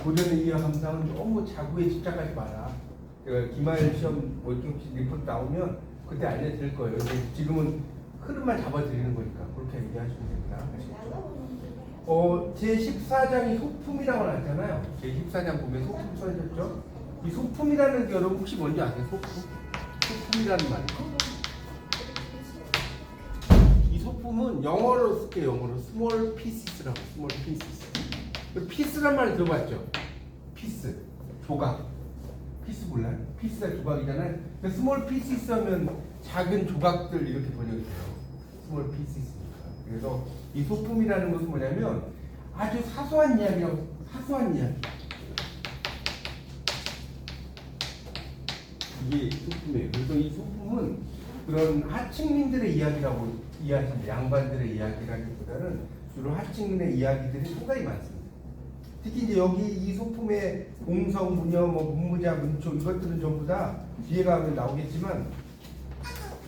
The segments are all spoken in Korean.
고전의 이해 감상은 너무 자구에 집착하지 마라. 제가 기말 시험 뭐 이렇게 혹시 리포트 나오면 그때 알려드릴 거예요. 근데 지금은 흐름만 잡아드리는 거니까 그렇게 얘기하시면 됩니다. 제14장이 소품이라고 나왔잖아요. 제14장 보면 소품 써있었죠? 이 소품이라는 게 여러분 혹시 뭔지 아세요? 소품? 소품이라는 말이. 이 소품은 영어로 쓸게요. 영어로 small pieces라고. small pieces. 피스란 말 들어봤죠? 피스, 조각. 피스 몰라요? 피스가 조각이잖아요. 스몰 피스 하면 작은 조각들 이렇게 번역이 돼요. 스몰 피스니까. 그래서 이 소품이라는 것은 뭐냐면 아주 사소한 이야기라고. 사소한 이야기. 이게 소품이에요. 그래서 이 소품은 그런 하층민들의 이야기라고 이해하시면 양반들의 이야기라기보다는 주로 하층민의 이야기들이 상당히 많습니다. 특히 이제 여기 이 소품의 공성, 무녀, 뭐 문무자, 문초 이것들은 전부 다 뒤에 가면 나오겠지만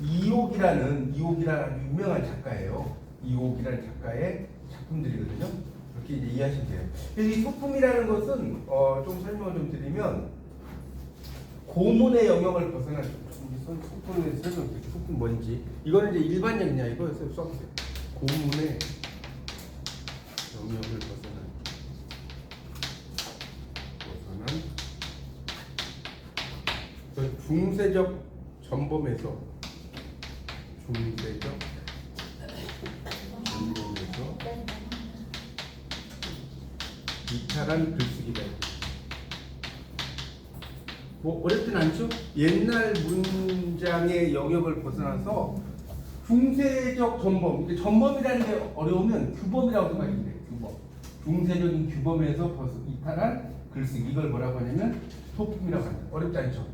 이옥이라는 아주 유명한 작가예요. 이옥이라는 작가의 작품들이거든요. 그렇게 이제 이해하시면 돼요. 그래서 이 소품이라는 것은 좀 설명을 좀 드리면 고문의 영역을 벗어난 소품의 설명드릴게요. 소품 뭔지 이거는 이제 일반적이냐 이거 써보세요. 고문의 영역을 벗어난 중세적 전범에서 이탈한 글쓰기다. 뭐 어렵진 않죠? 옛날 문장의 영역을 벗어나서 중세적 전범. 전범이라는 게 어려우면 규범이라고 생각하시면 돼요. 규범. 중세적인 규범에서 이탈한 글쓰기. 이걸 뭐라고 하냐면 소품이라고 합니다. 어렵지 않죠?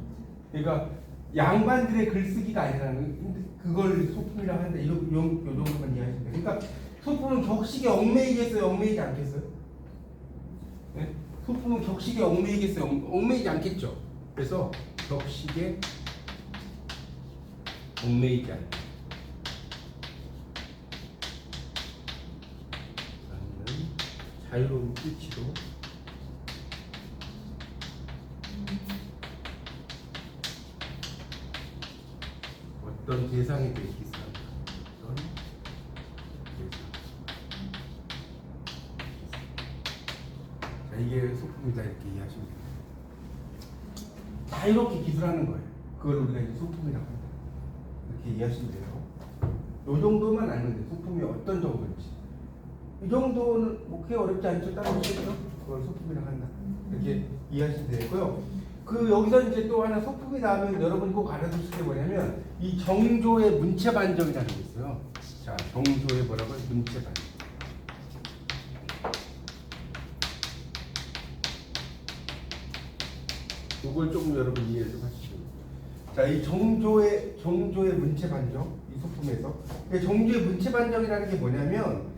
그러니까 양반들의 글쓰기가 아니라는 그걸 소품이라고 하는데 요 정도만 이해하시면 돼요. 그러니까 소품은 격식에 얽매이겠어요? 얽매이지 않겠어요? 네? 소품은 격식에 얽매이겠어요? 얽매이지 않겠죠? 그래서 격식에 얽매이지 않는 자유로운 뜻으로 어떤 대상에 대해 기술한다. 어떤 대상. 자, 이게 소품이다 이렇게 이해하시면 돼요. 자유롭게 기술하는 거예요. 그걸 우리가 이제 소품이라고 합니다. 이렇게 이해하시면 돼요. 이 정도만 알면 돼요. 소품이 어떤 정도인지. 이 정도는 뭐 그게 어렵지 않죠. 다른 것도 그걸 소품이라고 한다. 이렇게 이해하시면 되고요. 여기서 이제 또 하나 소품이 나오면 여러분이 꼭 알아두실 게 뭐냐면 이 정조의 문체 반정이라는 게 있어요. 자, 정조의 뭐라고 해요? 문체 반정. 이걸 조금 여러분 이해를 좀 하시죠. 자, 이 정조의 문체 반정, 이 소품에서 정조의 문체 반정이라는 게 뭐냐면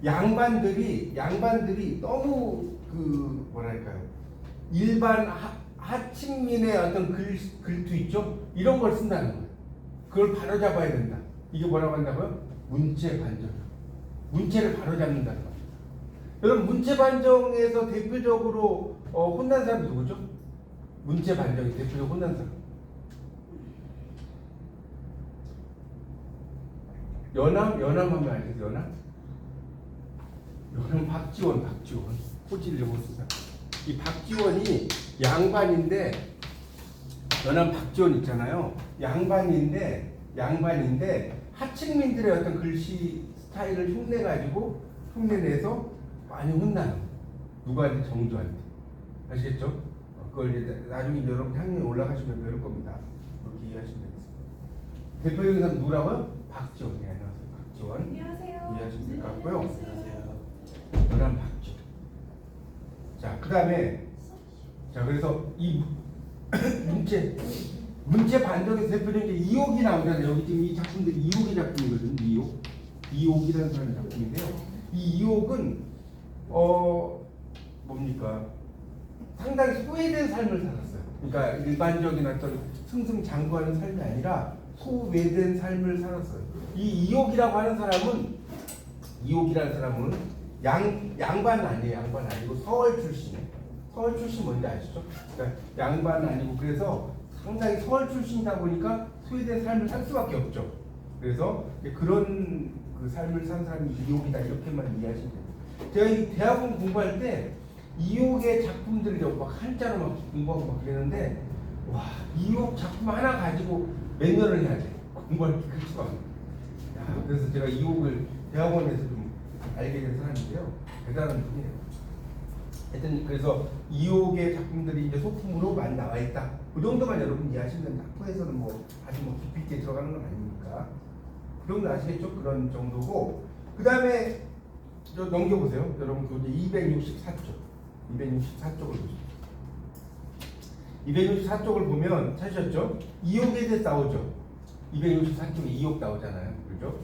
양반들이 너무 뭐랄까요? 일반 하층민의 어떤 글투 있죠? 이런 걸 쓴다는 거예요. 그걸 바로잡아야 된다. 이게 뭐라고 한다고요? 문체 반정. 문체를 바로잡는다는 겁니다. 여러분 문체 반정에서 대표적으로 혼난 사람 누구죠? 문체 반정이 대표적으로 혼난 사람. 연암하면 알겠어요? 연암 박지원. 호지를 못 쓴 사람. 이 박지원이 양반인데 연암 박지원 있잖아요. 양반인데 하층민들의 어떤 글씨 스타일을 흉내내서 많이 혼나는 누구한테? 정조한테. 아시겠죠? 그걸 이제 나중에 여러분 학년에 올라가시면 배울 겁니다. 그렇게 이해하시면 되겠습니다. 대표적인 사람 누구라고요? 박지원. 네, 안녕하세요. 박지원. 안녕하세요. 이해하시면 될 것 같고요. 연암 박지원. 자, 그 다음에 그래서 이 문체 반정에서 대표적인 이옥이 나오잖아요. 여기 지금 이 작품들이 이옥의 작품이거든요. 이옥이라는 사람의 작품인데요. 이 이옥은 뭡니까? 상당히 소외된 삶을 살았어요. 그러니까 일반적인 어떤 승승장구하는 삶이 아니라 소외된 삶을 살았어요. 이 이옥이라고 하는 사람은 양반 아니에요. 양반 아니고 서울 출신이에요. 서울 출신 뭔지 아시죠? 그러니까 양반 아니고 그래서 상당히 서울 출신이다 보니까 소외된 삶을 살 수밖에 없죠. 그래서 그런 그 삶을 산 사람이 이옥이다 이렇게만 이해하시면 됩니다. 제가 이 대학원 공부할 때 이옥의 작품들을 막 한자로 막 공부하고 막 그랬는데 와 이옥 작품 하나 가지고 몇 년을 해야 돼. 공부할 게 그렇지가 않아요. 그래서 제가 이옥을 대학원에서 좀 알게 된 사람인데요. 대단한 분이에요. 하여튼 그래서 이옥의 작품들이 이제 소품으로 많이 나와 있다. 그 정도만 여러분 이해하시면 됩니다. 학부에서는 뭐 아주 뭐 깊이 있게 들어가는 건 아니니까. 그 정도 아시겠죠? 그런 정도고. 그 다음에 저 넘겨보세요. 여러분 그 이제 264쪽. 264쪽을 보시죠. 264쪽을 보면 찾으셨죠? 이옥에 대해서 나오죠. 264쪽에 이옥 나오잖아요. 그죠?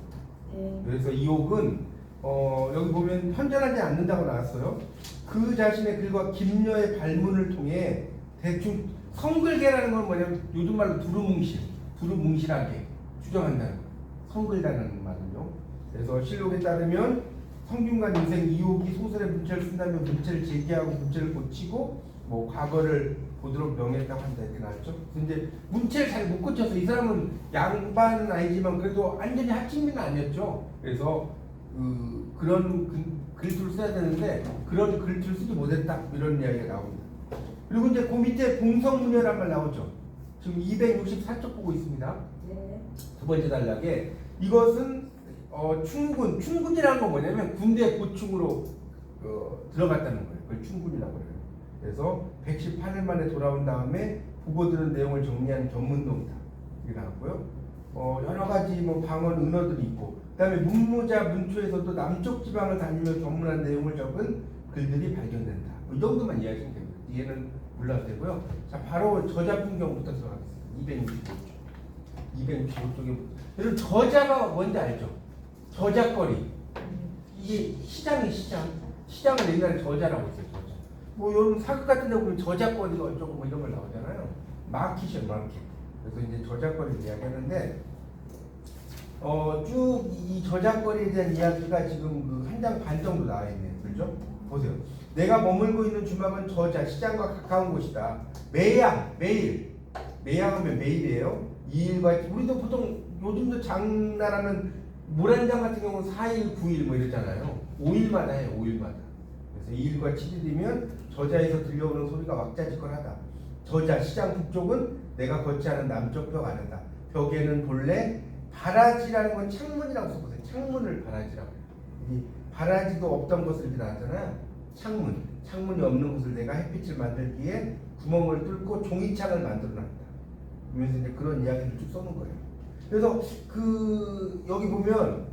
그래서 이옥은 여기 보면 현존하지 않는다고 나왔어요. 그 자신의 글과 김녀의 발문을 통해 대충 성글계라는 건 뭐냐면 요즘 말로 두루뭉실하게 추정한다는 거예요. 성글다는 말은요. 그래서 실록에 따르면 성균관 인생 이옥이 소설의 문체를 쓴다면 문체를 제기하고 문체를 고치고 뭐 과거를 보도록 명했다고 한다 이렇게 나왔죠. 근데 문체를 잘 못 고쳐서 이 사람은 양반은 아니지만 그래도 완전히 하층민은 아니었죠. 그래서 그런 글들을 써야 되는데 그런 글들을 쓰지 못했다 이런 이야기가 나옵니다. 그리고 이제 그 밑에 공성문여란 말 나오죠. 지금 264쪽 보고 있습니다. 네. 두 번째 단락에 이것은 충군이라는 건 뭐냐면 군대 보충으로 들어갔다는 거예요. 그걸 충군이라고 해요. 그래서 118일 만에 돌아온 다음에 보고 들은 내용을 정리한 전문동이다. 이게 나왔고요. 여러 가지 뭐 방언 은어들이 있고, 그다음에 문무자 문초에서도 남쪽 지방을 다니며 전문한 내용을 적은 글들이 발견된다. 이 정도만 이해하시면 됩니다. 뒤에는 몰라도 되고요. 자, 바로 저자 풍경부터 들어가겠습니다. 265쪽에 여러분 저자가 뭔지 알죠? 저작거리. 이게 시장을 옛날에 저자라고 했어요. 저자. 뭐 이런 사극 같은 데 보면 저작거리가 어쩌고 뭐 이런 걸 나오잖아요. 마켓이죠, 마켓. 그래서 이제 저작거리를 이야기하는데 쭉 이 저작거리에 대한 이야기가 지금 그 한 장 반 정도 나와 있네요. 그렇죠? 보세요. 내가 머물고 있는 주막은 저자, 시장과 가까운 곳이다. 매양하면 매일이에요. 2일과 우리도 보통 요즘도 장날하면 물한장 같은 경우는 4일, 9일 뭐 이러잖아요. 5일마다 해요. 5일마다. 그래서 2일과 7일이면 저자에서 들려오는 소리가 왁자지껄하다. 저자, 시장 북쪽은 내가 거치하는 남쪽 벽 아래다. 벽에는 본래 바라지라는 건 창문이라고 써보세요. 창문을 바라지라고 해요. 이 바라지도 없던 것을 이렇게 나왔잖아요. 창문이 없는 곳을 내가 햇빛을 만들기에 구멍을 뚫고 종이창을 만들어놨다. 그러면서 이제 그런 이야기를 쭉 써놓은 거예요. 그래서 여기 보면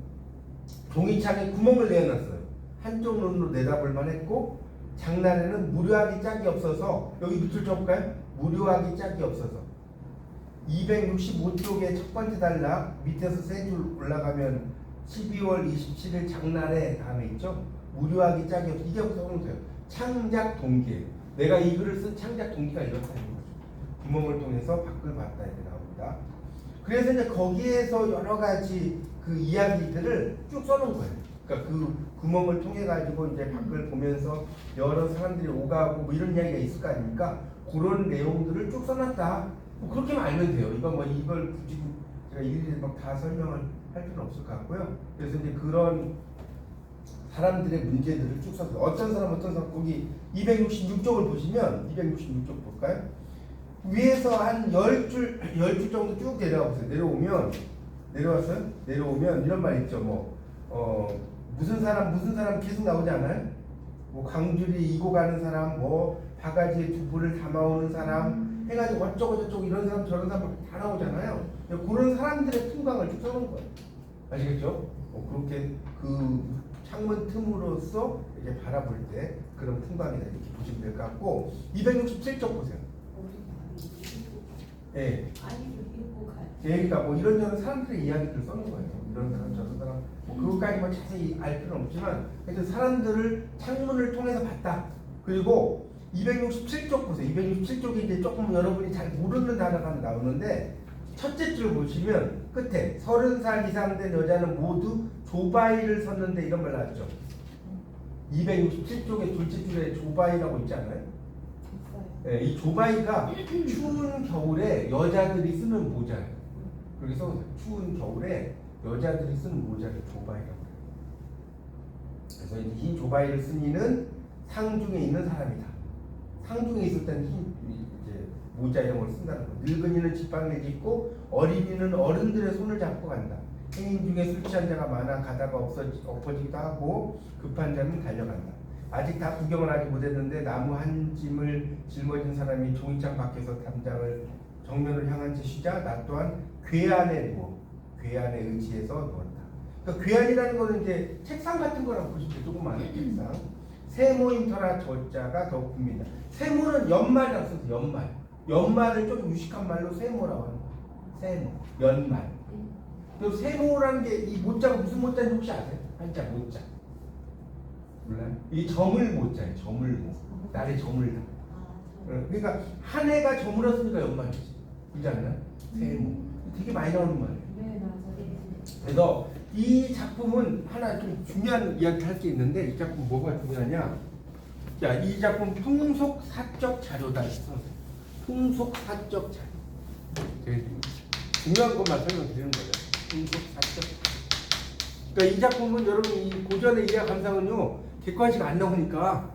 종이창에 구멍을 내어놨어요. 한쪽 눈으로 내다볼 만했고 장날에는 무료하기 짝이 없어서 여기 밑줄 쳐볼까요? 무료하기 짝이 없어서 265쪽의 첫 번째 단락 밑에서 세 줄 올라가면 12월 27일 장날에 다음에 있죠? 무료하기 짝이 없어. 이게 써놓으세요. 창작 동기예요. 내가 이 글을 쓴 창작 동기가 이렇다는 거죠. 구멍을 통해서 밖을 봤다 이렇게 나옵니다. 그래서 이제 거기에서 여러 가지 그 이야기들을 쭉 써놓은 거예요. 그러니까 그 구멍을 통해 가지고 이제 밖을 보면서 여러 사람들이 오가고 뭐 이런 이야기가 있을 거 아닙니까? 그런 내용들을 쭉 써놨다. 뭐 그렇게만 알면 돼요. 이걸 굳이 제가 일일이 막 다 설명을 할 필요는 없을 것 같고요. 그래서 이제 그런 사람들의 문제들을 쭉 써서 어떤 사람 거기 266쪽을 보시면 266쪽 볼까요? 위에서 한 10줄 정도 쭉 내려가 보세요. 내려왔어요? 내려오면 이런 말 있죠. 무슨 사람 계속 나오지 않아요? 뭐 광주리 이고 가는 사람, 뭐 바가지에 두부를 담아오는 사람, 해가지고 어쩌고 저쩌고 이런 사람 저런 사람 다 나오잖아요. 그런 사람들의 풍광을 쭉 써놓은 거예요. 아시겠죠? 그렇게 그 창문 틈으로써 이렇게 바라볼 때 그런 풍광이다 이렇게 보시면 될 것 같고 267쪽 보세요. 예. 그러니까 뭐 이런저런 사람들의 이야기를 써놓은 거예요. 이런 사람 저런 사람 뭐 그것까지 뭐 자세히 알 필요는 없지만 하여튼 사람들을 창문을 통해서 봤다. 그리고 267쪽 보세요. 267쪽에 이제 조금 여러분이 잘 모르는 단어가 나오는데 첫째 줄 보시면 끝에 30살 이상 된 여자는 모두 조바이를 섰는데 이런 말 나왔죠. 267쪽에 둘째 줄에 조바이라고 있지 않아요? 예, 이 조바이가 추운 겨울에 여자들이 쓰는 모자예요. 그래서 추운 겨울에 여자들이 쓰는 모자를 조바이라고 해요. 그래서 이 조바이를 쓴 이는 상중에 있는 사람이다. 상중에 있을 때는 이제 모자 이런 걸 쓴다는 거예요. 늙은이는 지팡이를 짚고 어린이는 어른들의 손을 잡고 간다. 행인 중에 술 취한 자가 많아 가다가 엎어지기도 하고 급한 자는 달려간다. 아직 다 구경을 하지 못했는데 나무 한 짐을 짊어진 사람이 종이장 밖에서 담장을 정면을 향한 채 쉬자 나 또한 괴안에 누워 괴안에 의지해서 누웠다. 그러니까 괴안이라는 거는 이제 책상 같은 거라고 보시면 돼요. 조그마한 책상. 세모임터라 저자가 더욱 굽니다. 세모는 연말이라고 써서 연말. 연말을 좀 유식한 말로 세모라고 하는 거예요. 세모, 연말. 그리고 세모라는 게 이 모자가 무슨 모자인지 혹시 아세요? 한자 모자. 몰라요? 이 저물 모자예요. 저물모. 날이 저물다. 그러니까 한 해가 저물었으니까 연말이지. 그렇지 않나요? 세모. 되게 많이 나오는 말이에요. 네, 맞아요. 그래서 이 작품은 하나 좀 중요한 이야기 할 게 있는데 이 작품 뭐가 중요하냐? 자, 이 작품 풍속사적 자료다. 풍속사적 자료. 되게 중요한 것만 설명드리는 거예요. 풍속사적. 그러니까 이 작품은 여러분 이 고전의 이해 감상은요 객관식 안 나오니까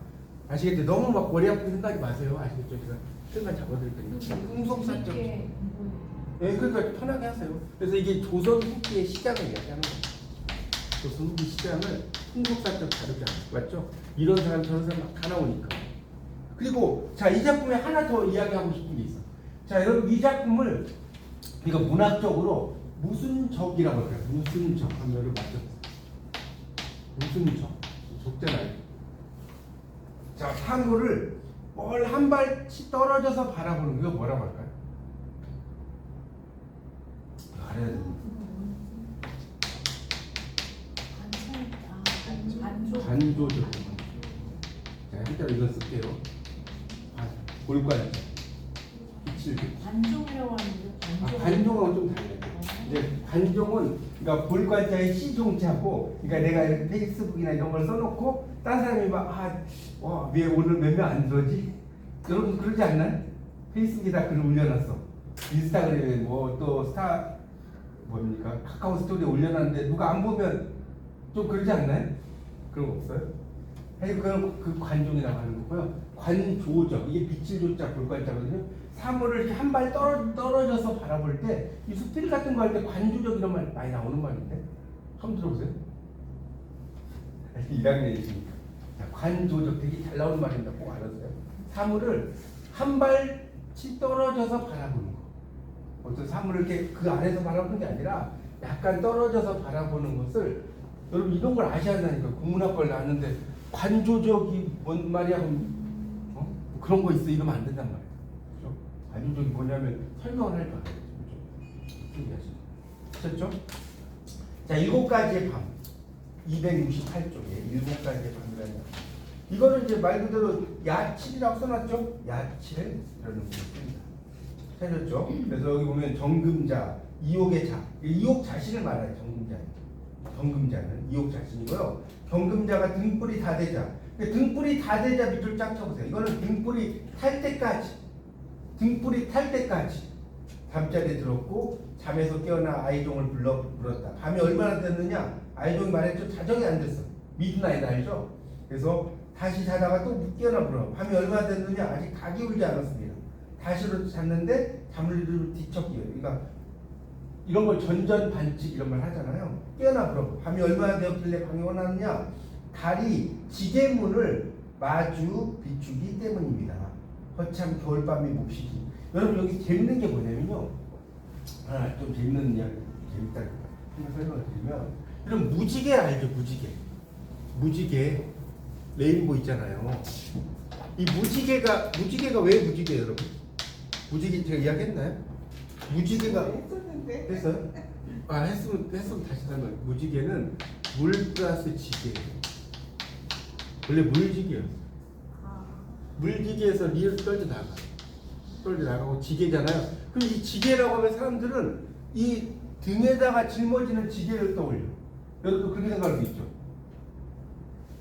아시겠죠? 너무 막 머리 아프게 생각하지 마세요. 아시겠죠? 제가 시간 잡아드릴 테니까. 풍속사적. 예, 그러니까 편하게 하세요. 그래서 이게 조선 후기의 시장을 이야기하는 거예요. 조선 후기 시장을 풍속사적 자료잖아, 맞죠? 이런 사람 저런 사람 막 다 나오니까. 그리고 자, 이 작품에 하나 더 이야기하고 싶은 게 있어. 자, 여러분 이 작품을 이거 문학적으로 무슨 적이라고 할까요? 무슨 적 하면을 맞죠? 무슨 적? 적잖아요. 자, 상호를 뭘 한 발치 떨어져서 바라보는 거 뭐라고 할까요? 관조적. 자, 일단 이거 쓸게요. 볼관조. 빛을 관종이라고 하는데 관종하고 좀 달라요. 이제 관종은 그러니까 볼관자의 시종자고, 그러니까 내가 페이스북이나 이런 걸 써놓고 딴 사람이 왜 오늘 몇 명 안 들어오지? 여러분 그러지 않나요? 페이스북에다 글을 올려놨어. 인스타그램에 뭐 또 뭡니까? 카카오 스토리에 올려놨는데 누가 안 보면 좀 그러지 않나요? 그런 거 없어요? 그 관종이라고 하는 거고요. 관조적, 이게 빛을 조자 볼관자거든요. 사물을 한 발 떨어져서 바라볼 때 이 숲길 같은 거 할 때 관조적 이런 말 많이 나오는 말인데 처음 들어보세요? 1학년이시니까. 관조적 되게 잘 나오는 말입니다. 꼭 알아주세요. 사물을 한 발치 떨어져서 바라보는 거. 어떤 사물을 이렇게 그 안에서 바라보는 게 아니라 약간 떨어져서 바라보는 것을 여러분 이런 걸 아셔야 한다니까. 국문학과를 나왔는데 관조적이 뭔 말이야? 그런 거 있어 이러면 안 된단 말이에요. 그렇죠? 관조적이 뭐냐면 설명을 할 거예요. 그렇죠? 자, 7가지의 밤 268쪽에 7가지의 밤이라는 이거는 이제 말 그대로 야칠이라고 써놨죠? 야칠 이라는 것을 씁니다. 찾았죠? 그래서 여기 보면 정금자, 이옥의 자, 이옥 자신을 말해요. 정금자는 이옥 자신이고요. 경금자가 등불이 다 되자. 등불이 다 되자 밑줄 쫙 쳐보세요. 이거는 등불이 탈 때까지, 잠자리에 들었고 잠에서 깨어나 아이종을 불렀다. 밤이 얼마나 됐느냐? 아이종이 말했죠. 자정이 안 됐어. 미드나잇 알죠? 그래서 다시 자다가 또 깨어나 불어. 밤이 얼마나 됐느냐? 아직 다 기울지 않았습니다. 다시로 잤는데 잠을 뒤척이요. 그러니까 이런 걸 전전반칙 이런 말 하잖아요. 깨어나 불어. 밤이 얼마나 되었길래 밤이 원하느냐? 달이 지게문을 마주 비추기 때문입니다. 허참 겨울밤이 몹시기. 여러분 여기 재밌는 게 뭐냐면요. 하나 좀 재밌는 이야기, 재밌다 한번 설명을 드리면, 이런 무지개 알죠? 무지개 레인보우 있잖아요. 이 무지개가 왜 무지개예요, 여러분? 무지개 제가 이야기했나요? 무지개가 했어요? 했으면 다시 설명. 무지개는 물 플러스 지개예요. 원래 물지개였어요. 물지개에서 리을 떨져 나가고 지게잖아요. 그럼 이 지게라고 하면 사람들은 이 등에다가 짊어지는 지게를 떠올려. 여러분도 그렇게 생각할 수 있죠.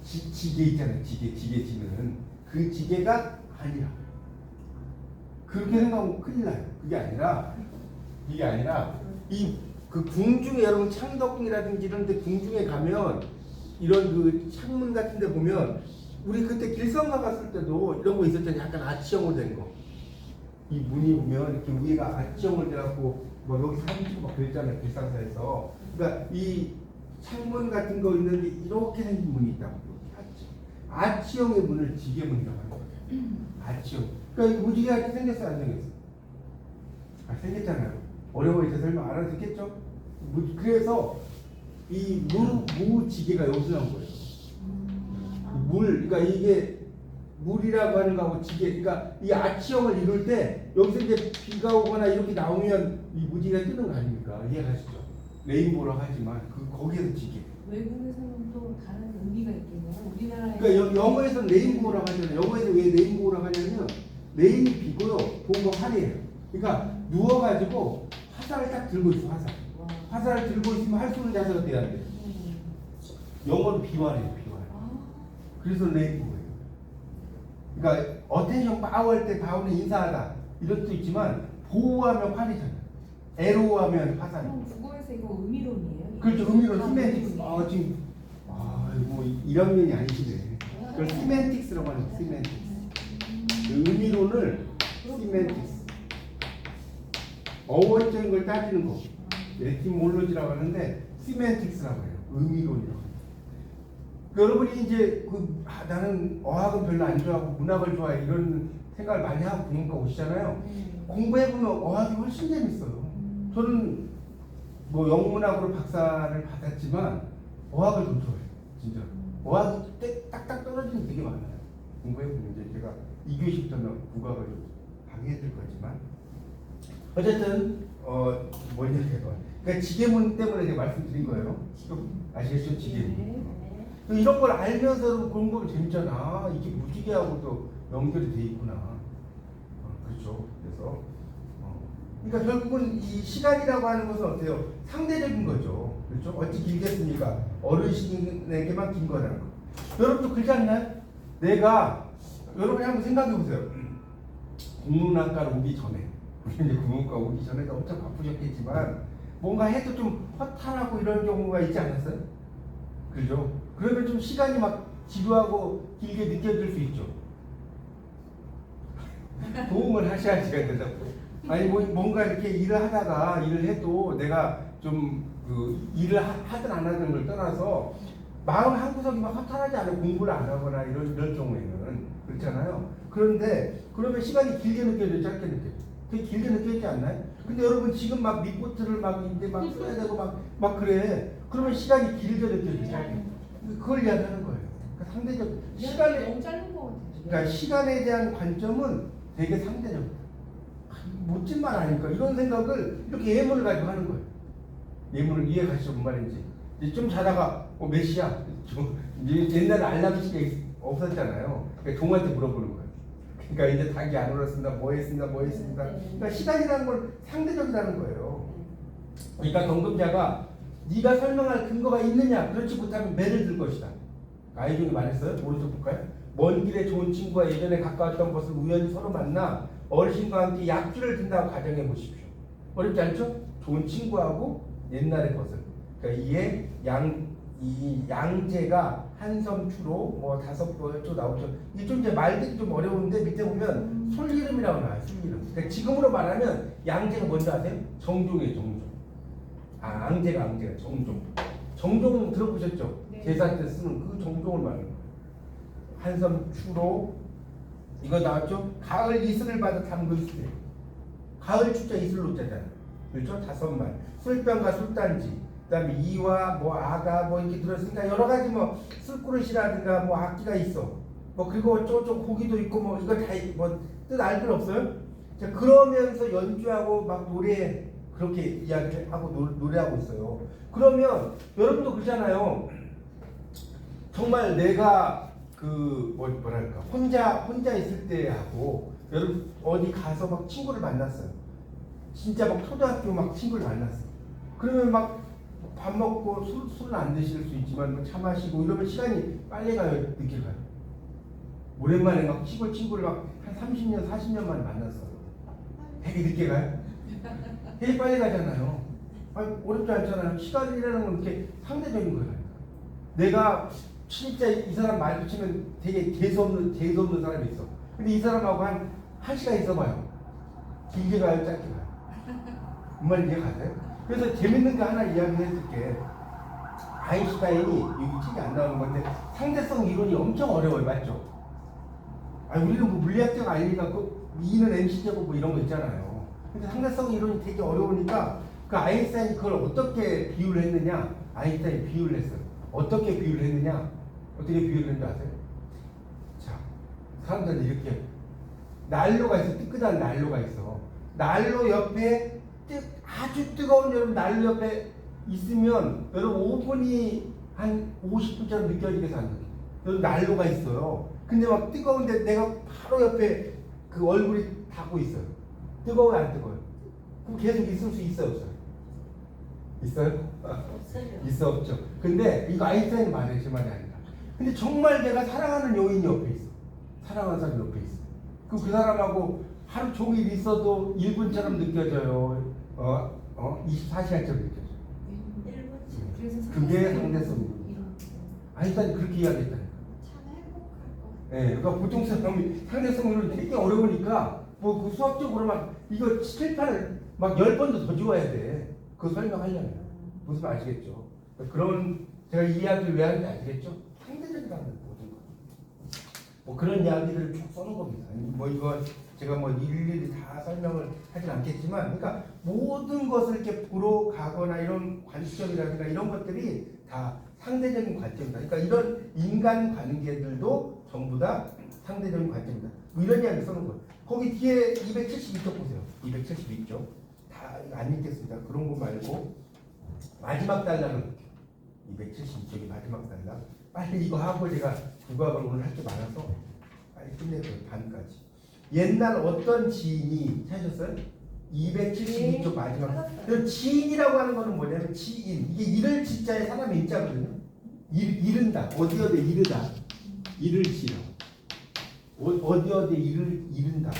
지게 있잖아요. 지게 지는 그 지게가 아니라 그렇게 생각하면 큰일 나요. 이게 아니라 이 그 궁중에 여러분 창덕궁이라든지 이런 데 궁중에 가면 이런 그 창문 같은 데 보면 우리 그때 길성가 갔을 때도 이런 거 있었잖아요. 약간 아치형으로 된 거. 이 문이 보면 이렇게 위에가 아치형으로 돼갖고 뭐 여기 사진 찍고 막 그랬잖아요. 길상사에서. 그러니까 이 창문 같은 거 있는데 이렇게 생긴 문이 있다고. 아치형의 문을 지게문이라고 하는 거예요. 아치형. 그러니까 무지개같이 생겼어요, 안 생겼어? 아, 생겼잖아요. 어려워해서 설명 알아듣겠죠? 그래서 이 무지개가 여기서 나온 거예요. 그러니까 이게 물이라고 하는 거하고 지게, 그러니까 이 아치형을 이룰 때 여기서 이제 비가 오거나 이렇게 나오면 이 무지개가 뜨는 거 아닙니까? 이해가시죠? 레인보우라고 하지만 거기에서 지게. 외국에서는 또 다른 의미가 있겠네요. 우리나라에. 그러니까 영어에서는 레인보우라고 하잖아요. 영어에서 왜 레인보우라고 하냐면 레인이 비고요, 보우가 활이에요. 그러니까 누워가지고 화살을 딱 들고 있어, 화살. 화살을 들고 있으면 할 수 있는 자세가 돼야 돼. 영어는 비활이에요, 비활. 그래서 레인보우예요. 그러니까 어텐션 파워할 때 파워는 인사하다 이런 뜻도 있지만 보호하면 활이잖아요. 에로우하면 화살. 국어에서 이거 의미론이에요? 그렇죠, 의미론 시멘틱스. 지금 뭐 이런 면이 아니시네. 그걸 시멘틱스라고 하는 거예요. 시멘틱스. 의미론을 시멘틱스. 어원적인 걸 따지는 거. 에티몰로지라고 하는데 시멘틱스라고 해요. 의미론이라고 해요. 여러분이 이제 나는 어학은 별로 안 좋아하고 문학을 좋아해 이런 생각을 많이 하고 국문과 오시잖아요. 공부해보면 어학이 훨씬 재밌어요. 저는 뭐 영문학으로 박사를 받았지만 어학을 더 좋아해요. 진짜. 어학이 딱딱 떨어지는 게 되게 많아요. 공부해보면 이제 제가 2교시부터는 국악을 좀 강의해줄 거지만 어쨌든 뭐냐 그러니까 지게문 때문에 제가 말씀드린 거예요. 아시겠죠? 지게문. 이런 걸 알면서 공부하면 재밌잖아. 이게 무지개하고도 연결이 돼 있구나. 그렇죠. 그래서 그러니까 결국은 이 시간이라고 하는 것은 어때요? 상대적인 거죠. 그렇죠? 어찌 길겠습니까? 어르신에게만 긴 거라는 거. 여러분도 그렇지 않나요? 여러분이 한번 생각해 보세요. 국문학과 오기 전에, 우리 이제 국문과 오기 전에도 엄청 바쁘셨겠지만 뭔가 해도 좀 허탈하고 이런 경우가 있지 않았어요? 그죠? 그러면 좀 시간이 막 지루하고 길게 느껴질 수 있죠. 도움을 하셔야지 된다고. 아니 뭔가 이렇게 일을 해도 내가 좀 일을 하든 안 하든 걸 떠나서 마음 한 구석이 막 허탈하지 않아요. 공부를 안 하거나 이럴 경우에는 그렇잖아요. 그런데 그러면 시간이 길게 느껴져요, 짧게 느껴져요. 되게 길게 느껴지지 않나요? 근데 여러분 지금 막 리포트를 막 이제 막 써야 되고 막 그래. 그러면 시간이 길게 느껴져요, 짧게. 그걸 이야기하는 거예요. 그러니까 상대적 시간에 너무 짧은 것 같아요. 그러니까 시간에 대한 관점은 되게 상대적. 멋진 말 아닐까 이런 생각을 이렇게 예문을 가지고 하는 거예요. 예문을 이해 가시죠, 뭔 말인지. 이제 좀 자다가 몇 시야? 이제 옛날에 알람 시계 없었잖아요. 그러니까 종한테 물어보는 거예요. 그러니까 이제 닭이 안 울었습니다. 뭐 했습니다. 그러니까 시간이라는 건 상대적이라는 거예요. 그러니까 경금자가 네가 설명할 근거가 있느냐? 그렇지 못하면 매를 들 것이다. 아이존이 말했어요. 오른쪽 볼까요? 먼 길에 좋은 친구가 예전에 가까웠던 것을 우연히 서로 만나 어르신과 함께 약주를 든다고 가정해 보십시오. 어렵지 않죠? 좋은 친구하고 옛날의 것을. 그러니까 이 양재가 한섬추로 뭐 5번 나오죠. 이게 좀 이제 말들이 좀 어려운데 밑에 보면 솔이름이라고 나와요. 솔이름. 그러니까 지금으로 말하면 양재가 뭔지 아세요? 정종이에요, 정종. 앙제가 정종. 정종 들어보셨죠? 네. 제사 때 쓰는 그 정종을 말하는 거예요. 한섬추로 이거 나왔죠? 가을 이슬을 받아 담글세. 가을 추자 이슬로자잖아요. 그렇죠? 5말. 술병과 술단지. 그다음에 이와 뭐 아가 뭐 이렇게 들었으니까 여러 가지 뭐 술그릇이라든가 뭐 악기가 있어. 뭐 그리고 저쪽 고기도 있고 뭐 이거 다 뭐 뜻 알 필요 없어요? 자, 그러면서 연주하고 막 노래 그렇게 이야기하고 노래하고 있어요. 그러면 여러분도 그러잖아요. 정말 내가 뭐랄까 혼자 있을 때하고 여러분 어디 가서 막 친구를 만났어요. 진짜 막 초등학교 막 친구를 만났어요. 그러면 막 밥 먹고 술은 안 드실 수 있지만 뭐 차 마시고 이러면 시간이 빨리 가요, 늦게 가요. 오랜만에 막 시골 친구를 막 한 30년, 40년 만에 만났어요. 되게 늦게 가요? 되게 빨리 가잖아요. 아니, 어렵지 않잖아요. 시간이라는 건 이렇게 상대적인 거예요. 내가 진짜 이 사람 마주치면 되게 재수없는 사람이 있어. 근데 이 사람하고 한 시간 있어봐요. 길게 가요, 짧게 가요? 정말 이해 가세요? 그래서 재밌는 거 하나 이야기해줄게. 아인슈타인이 여기 책이 안 나오는 건데 상대성 이론이 엄청 어려워요, 맞죠? 아, 우리는 뭐 물리학자가 아니니까 그 E는 mc제곱 뭐 이런 거 있잖아요. 근데 상대성 이론이 되게 어려우니까 그 아인슈타인이 그걸 어떻게 비유를 했느냐? 아인슈타인이 비유를 했어요. 어떻게 비유를 했느냐? 어떻게 비유를 했는지 아세요? 자, 사람들은 이렇게 난로가 있어. 뜨끈한 난로가 있어. 난로 옆에 아주 뜨거운 여름 난로 옆에 있으면 여러분 5분이 한 50분처럼 느껴지겠어 안 느껴요? 여러분 난로가 있어요. 근데 막 뜨거운데 내가 바로 옆에 그 얼굴이 닿고 있어요. 뜨거워요 안 뜨거워요? 그럼 계속 있을 수 있어요 없어요? 있어요? 없어요. 있어 없죠. 근데 이거 아인슈타인 말이에요, 제 말이 아니라. 근데 정말 내가 사랑하는 여인이 옆에 있어. 사랑하는 사람이 옆에 있어. 그 사람하고 하루 종일 있어도 1분처럼 느껴져요. 24시간처럼 느껴져요. 그래서 그게 상대성이에요. 이런 아인슈타인이 그렇게 이야기했다니까. 참 행복할 것 예, 그러니까 보통 사람이 상대성을 되게 어려우니까 뭐 그 수학적으로 막 이거 칠판을 막 10번도 더 지워야 돼. 그거 설명하려면. 무슨 말 아시겠죠? 그런 제가 이 이야기를 왜 하는지 아시겠죠? 상대적이라는 모든 거. 뭐 그런 이야기들을 쭉 써놓은 겁니다. 뭐 이거 제가 뭐 일일이 다 설명을 하진 않겠지만, 그러니까 모든 것을 이렇게 보러 가거나 이런 관점이라든가 이런 것들이 다 상대적인 관점이다. 그러니까 이런 인간 관계들도 전부 다 상대적인 관점이다. 뭐 이런 이야기 써놓은 거예요. 거기 뒤에 272쪽 보세요. 272쪽. 다 안 읽겠습니다. 그런 거 말고 마지막 단락은 272쪽이 마지막 단락. 빨리 이거 하고 제가 국악을 오늘 할 게 많아서 빨리 끝내줘요. 반까지. 옛날 어떤 지인이 찾으셨어요? 272쪽 마지막. 그 지인이라고 하는 거는 뭐냐면 지인. 이게 이를 지자에 사람의 인자거든요. 이른다. 어디 어디 이르다. 이를 지라. 어디 어디 이른다.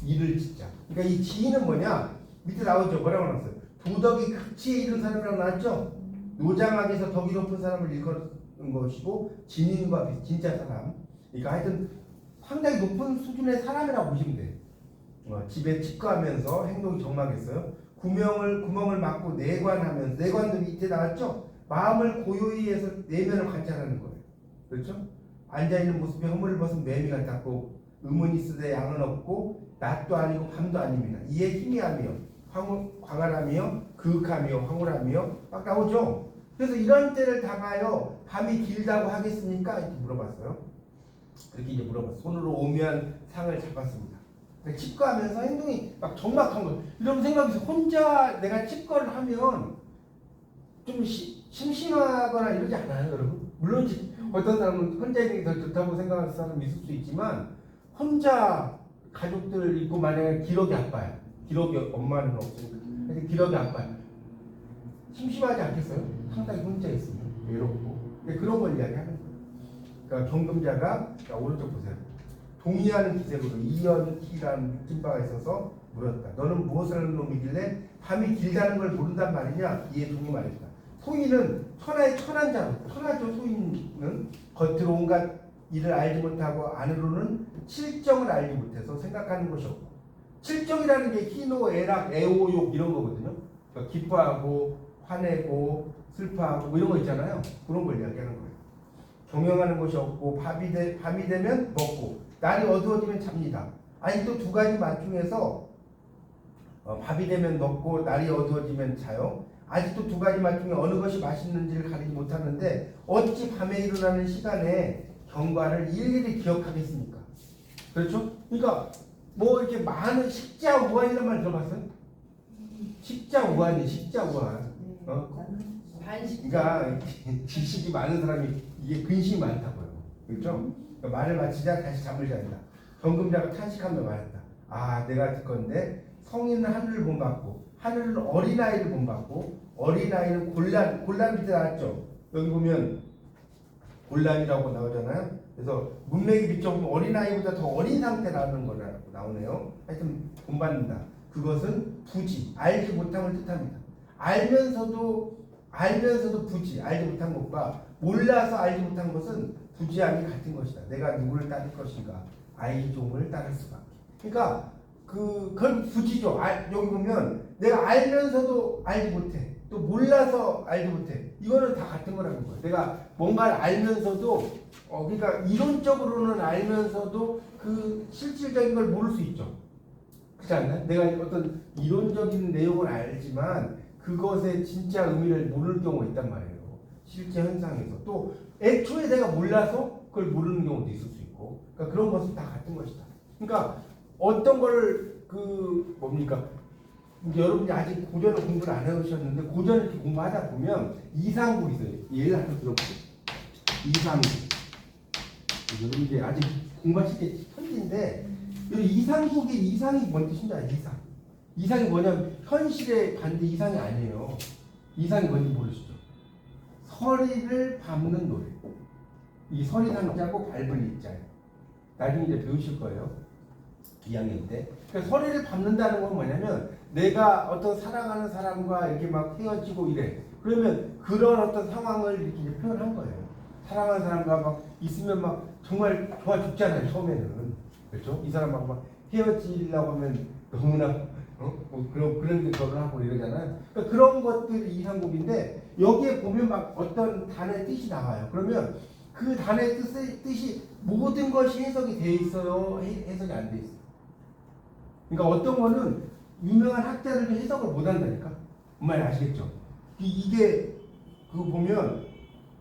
이를 지자. 그러니까 이 지인은 뭐냐? 밑에 나오죠. 뭐라고 나왔어요? 도덕이 극치에 이른 사람이라고 나왔죠. 노장학에서 덕이 높은 사람을 일컫는 것이고 진인과 비슷 진짜 사람. 그러니까 하여튼 상당히 높은 수준의 사람이라고 보시면 돼요. 집에 치과하면서 행동이 정막했어요. 구멍을 막고 내관하면서 내관도 밑에 나왔죠. 마음을 고요히 해서 내면을 관찰하는 거예요. 그렇죠? 앉아있는 모습에 허물을 벗은 매미 같았고 음은 있으되 양은 없고 낮도 아니고 밤도 아닙니다. 이에 희미하며 광활하며 그윽하며 황홀하며 막 나오죠. 그래서 이런 때를 당하여 밤이 길다고 하겠습니까? 이렇게 물어봤어요. 그렇게 이제 물어봤어요. 손으로 오면 상을 잡았습니다. 치과하면서 행동이 막 적막한 거예요. 이런 생각에서 혼자 내가 치과를 하면 좀 심심하거나 이러지 않아요, 여러분? 물론 어떤 사람은 혼자 있는 게 더 좋다고 생각하는 사람이 있을 수 있지만 혼자 가족들 있고 만약에 기력이 아파요. 기력이 엄마는 없으니까. 근데 기력이 아파요. 심심하지 않겠어요? 상당히 혼자 있으면 외롭고. 근데 그런 걸 이야기하는 거예요. 그러니까 경금자가 오른쪽 보세요. 동의하는 기색으로 이연희라는 느낀 바가 있어서 물었다. 너는 무엇을 하는 놈이길래 밤이 길다는 걸 모른단 말이냐? 이에 동의 말했다. 소인은 천하의 천한 자로, 천하죠. 소인은 겉으로 온갖 일을 알지 못하고 안으로는 칠정을 알지 못해서 생각하는 것이 없고, 칠정이라는 게 희노, 애락, 애오욕 이런 거거든요. 그러니까 기뻐하고 화내고 슬퍼하고 뭐 이런 거 있잖아요. 그런 걸 이야기하는 거예요. 경영하는 것이 없고 밤이 되면 먹고 날이 어두워지면 잡니다. 아니 또 두 가지 맛 중에서 밤이 되면 먹고 날이 어두워지면 자요. 아직도 두 가지 맛 중에 어느 것이 맛있는지를 가리지 못하는데 어찌 밤에 일어나는 시간에 경과를 일일이 기억하겠습니까? 그렇죠? 그러니까 뭐 이렇게 많은 식자우한이라는 말 들어봤어요? 식자우한이 식자우한. 그러니까 지식이 많은 사람이 이게 근심이 많다고요. 그렇죠? 그러니까 말을 마치자 다시 잠을 잔다. 경금자가 탄식하며 말했다. 아, 내가 듣건데 성인은 하늘을 본받고 하늘은 어린아이를 본받고 어린아이는 곤란 밑에 나왔죠. 여기 보면 곤란이라고 나오잖아요. 그래서 문맥이 비춰보면 어린아이보다 더 어린 상태라는 거라고 나오네요. 하여튼 본받는다. 그것은 부지, 알지 못함을 뜻합니다. 알면서도 부지, 알지 못한 것과 몰라서 알지 못한 것은 부지함이 같은 것이다. 내가 누구를 따를 것인가? 아이종을 따를 수밖에. 그러니까 그건 부지죠. 여기 보면 내가 알면서도 알지 못해. 또 몰라서 알지 못해. 이거는 다 같은 거라는 거예요. 내가 뭔가를 알면서도 그러니까 이론적으로는 알면서도 그 실질적인 걸 모를 수 있죠. 그렇지 않나요? 내가 어떤 이론적인 내용을 알지만 그것의 진짜 의미를 모를 경우가 있단 말이에요. 실제 현상에서. 또 애초에 내가 몰라서 그걸 모르는 경우도 있을 수 있고. 그러니까 그런 것은 다 같은 것이다. 그러니까 어떤 거를 뭡니까? 여러분이 아직 고전을 공부를 안 해오셨는데 고전을 이렇게 공부하다 보면 이상국이 있어요. 예를 하나 들어보세요. 이상국. 여러분 이제 아직 공부하실 때 천지인데 이상국의 이상이 뭔 뜻인지 알아요? 이상이 뭐냐면 현실의 반대 이상이 아니에요. 이상이 뭔지 모르시죠? 서리를 밟는 노래. 이 서리상자고 밟을 이자예요. 나중에 이제 배우실 거예요. 2학년 때. 그러니까 서리를 밟는다는 건 뭐냐면 내가 어떤 사랑하는 사람과 이렇게 막 헤어지고 이래. 그러면 그런 어떤 상황을 이렇게 이제 표현한 거예요. 사랑하는 사람과 막 있으면 막 정말 좋아 죽잖아요. 처음에는. 그렇죠? 이 사람하고 막 헤어지려고 하면 너무나 뭐 그런 결혼하고 이러잖아요. 그러니까 그런 것들이 이상곡인데 여기에 보면 막 어떤 단어의 뜻이 나와요. 그러면 그 단어의 뜻이 모든 것이 해석이 돼 있어요? 해석이 안 돼 있어요? 그러니까 어떤 거는 유명한 학자들도 해석을 못 한다니까. 뭔 말인지 아시겠죠? 이게 보면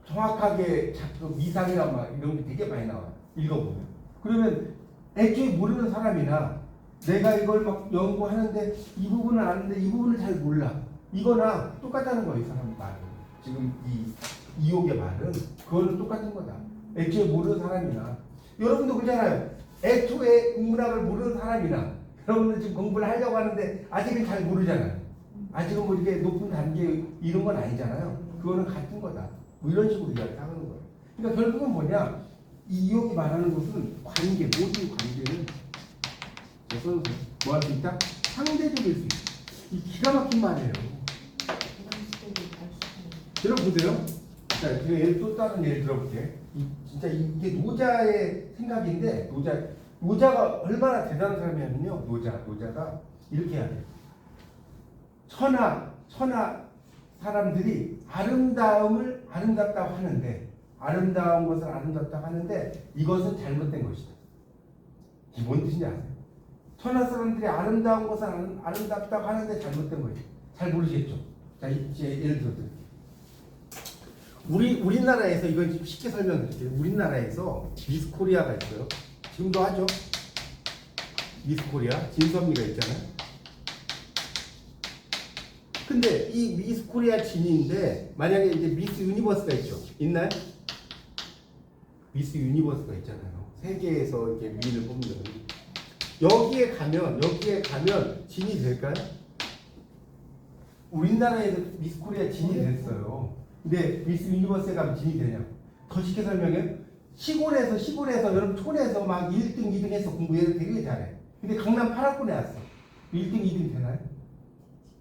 정확하게 미상이나 막 이런 게 되게 많이 나와요. 읽어보면. 그러면 애초에 모르는 사람이나 내가 이걸 막 연구하는데 이 부분은 아는데 이 부분을 잘 몰라. 이거나 똑같다는 거예요. 이 사람 말은. 지금 이옥의 말은 그거는 똑같은 거다. 애초에 모르는 사람이나 여러분도 그러잖아요. 애초에 국문학을 모르는 사람이나 여러분은 지금 공부를 하려고 하는데 아직은 잘 모르잖아요. 아직은 뭐 이렇게 높은 단계 이런 건 아니잖아요. 그거는 같은 거다. 뭐 이런 식으로 이야기하는 거예요. 그러니까 결국은 뭐냐? 이 이옥이 말하는 것은 관계, 모든 관계는 뭐 할 수 있다? 상대적일 수 있다. 이 기가 막힌 말이에요. 들어보세요. 자, 제가 예를 또 다른 예를 들어볼게. 진짜 이게 노자의 생각인데 노자가 얼마나 대단한 사람이냐면요. 노자가 이렇게 해야 돼요. 천하 사람들이 아름다움을 아름답다고 하는데 아름다운 것을 아름답다고 하는데 이것은 잘못된 것이다. 이게 뭔 뜻인지 아세요? 천하 사람들이 아름다운 것을 아름답다고 하는데 잘못된 거예요. 잘 모르시겠죠? 자, 이제 예를 들어 드릴게요. 우리나라에서 이건 좀 쉽게 설명드릴게요. 우리나라에서 미스 코리아가 있어요. 지금도 하죠. 미스 코리아 진선미가 있잖아요. 근데 이 미스 코리아 진인데 만약에 이제 미스 유니버스가 있죠. 있나요? 미스 유니버스가 있잖아요. 세계에서 이렇게 미를 뽑는. 여기에 가면 진이 될까요? 우리나라에서 미스 코리아 진이 됐어요. 근데 미스 유니버스에 가면 진이 되냐? 더 쉽게 설명해요. 시골에서 여러분 촌에서 막 1등, 2등 해서 공부해도 되게 잘해. 근데 강남 8학군에 왔어. 1등, 2등 되나요?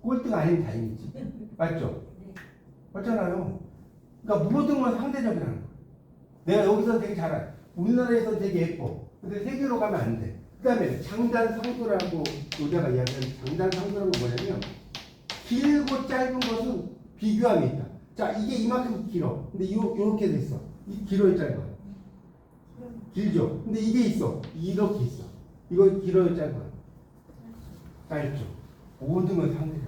꼴등 아니면 다행이지. 맞죠? 맞잖아요. 그러니까 모든 건 상대적이라는 거야. 내가 여기서 되게 잘해. 우리나라에서 되게 예뻐. 근데 세계로 가면 안 돼. 그 다음에 장단상도라고 노자가 이야기하는 장단상도라는 건 뭐냐면 길고 짧은 것은 비교함이 있다. 자, 이게 이만큼 길어. 근데 요렇게 돼 있어. 이 길어요, 짧아요? 길죠? 근데 이게 있어. 이렇게 있어. 이거 길어요, 짧아요? 짧죠. 모든 건 상대적.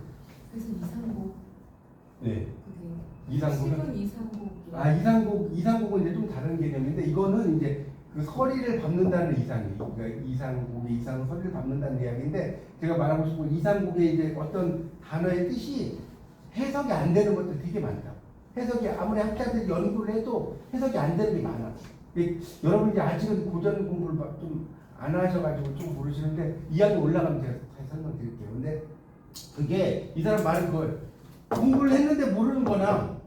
그래서 이상곡. 네. 이상곡은 이상곡은 이제 좀 다른 개념인데 이거는 이제 그 서리를 밟는다는 이상이에요. 그러니까 이상곡의 이상은 서리를 밟는다는 이야기인데 제가 말하고 싶은 이상곡의 이제 어떤 단어의 뜻이 해석이 안 되는 것들 되게 많다. 해석이 아무리 학자들이 연구를 해도 해석이 안 되는 게 많아. 여러분 이제 아직은 고전 공부를 좀 안 하셔가지고 좀 모르시는데 이야기 올라가면 제가 다시 설명드릴게요. 근데 그게 이 사람 말은 그걸 공부를 했는데 모르는 거나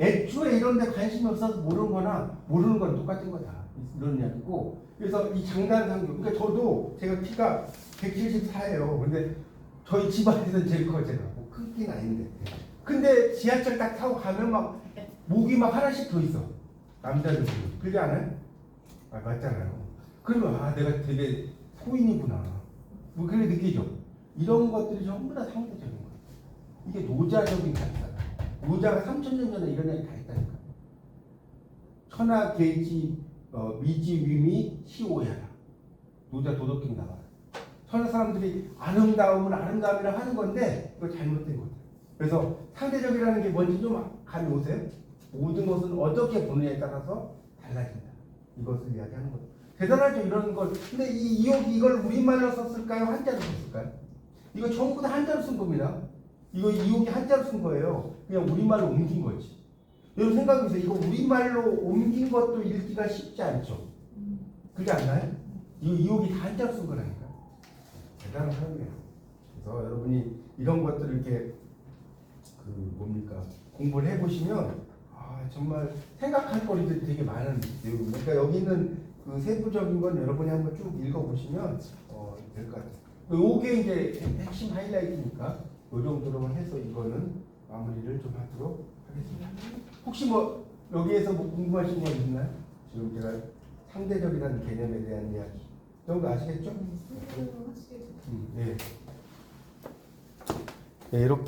애초에 이런 데 관심이 없어서 모르는 거나 모르는 건 똑같은 거다. 이런 이야기고 그래서 이 장단상도 그러니까 저도 제가 키가 174예요. 근데 저희 집안에서 제일 커 제가. 뭐 크긴 아닌데. 근데 지하철 딱 타고 가면 막 목이 막 하나씩 더 있어. 남자들 그게 안 해? 아 맞잖아요. 그러면 아 내가 되게 소인이구나. 뭐 그렇게 느끼죠. 이런 것들이 전부 다 상대적인 거야. 이게 노자적인 가치다. 노자가 3,000년 전에 이런 얘기 다 했다니까. 천하 계지 미지 위미 시오야라. 노자 도덕경 나와. 천하 사람들이 아름다움이라 하는 건데 이거 잘못된 거죠. 그래서 상대적이라는 게 뭔지 좀 감이 오세요? 모든 것은 어떻게 보느냐에 따라서 달라진다. 이것을 이야기하는 거죠. 대단하죠 이런 걸. 근데 이 이옥이 이걸 우리말로 썼을까요? 한자로 썼을까요? 이거 전부 다 한자로 쓴 겁니다. 이거 이옥이 한자로 쓴 거예요. 그냥 우리말로 옮긴 거지. 여러분 생각해보세요. 이거 우리말로 옮긴 것도 읽기가 쉽지 않죠. 그렇지 않나요? 이거 이옥이 다 한자로 쓴 거라니까. 대단한 사람이에요. 그래서 여러분이 이런 것들을 이렇게 공부를 해보시면 정말 생각할 거리들이 되게 많은 내용입니다. 그러니까 여기 있는 그 세부적인 건 여러분이 한번 쭉 읽어보시면 될 것 같아요. 요게 이제 핵심 하이라이트니까 요 정도로만 해서 이거는 마무리를 좀 하도록 하겠습니다. 혹시 뭐 여기에서 뭐 궁금하신 거 있나요? 지금 제가 상대적이라는 개념에 대한 이야기 이 정도 아시겠죠? 상대적으로 확실히 네. 네, 이렇게